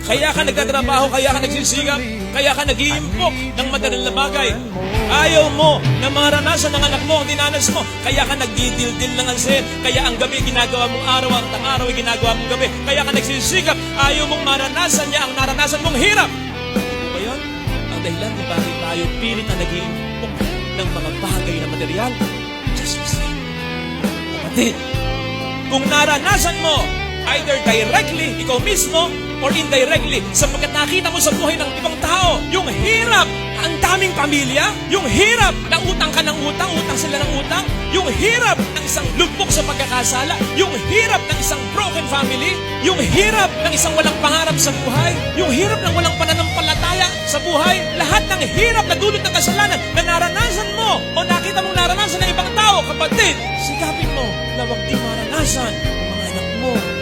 Kaya ka nagtatrabaho, kaya ka nagsisigap, kaya ka nag-iimpok ng material na bagay. Ayaw mo na maranasan ng anak mo ang dinanas mo. Kaya ka nagdidildil ng ansin. Kaya ang gabi ginagawa mong araw, ang tang-araw ay ginagawa mong gabi. Kaya ka nagsisikap, ayaw mong maranasan niya ang naranasan mong hirap. Ano ba yun? Ang dahilan kung bakit tayo pilit na nag-iimpok ng mga bagay na material. Just listen. Kapatid, kung naranasan mo, either directly, ikaw mismo, or indirectly, sapagkat nakita mo sa buhay ng ibang tao, yung hirap, ang daming pamilya, yung hirap na utang ka ng utang, utang sila ng utang, yung hirap ng isang lugmok sa pagkakasala, yung hirap ng isang broken family, yung hirap ng isang walang pangarap sa buhay, yung hirap ng walang pananampalataya sa buhay, lahat ng hirap na dulot ng kasalanan na naranasan mo o nakita mong naranasan ng ibang tao, kapatid, sikapin mo na huwag di maranasan ng mga anak mo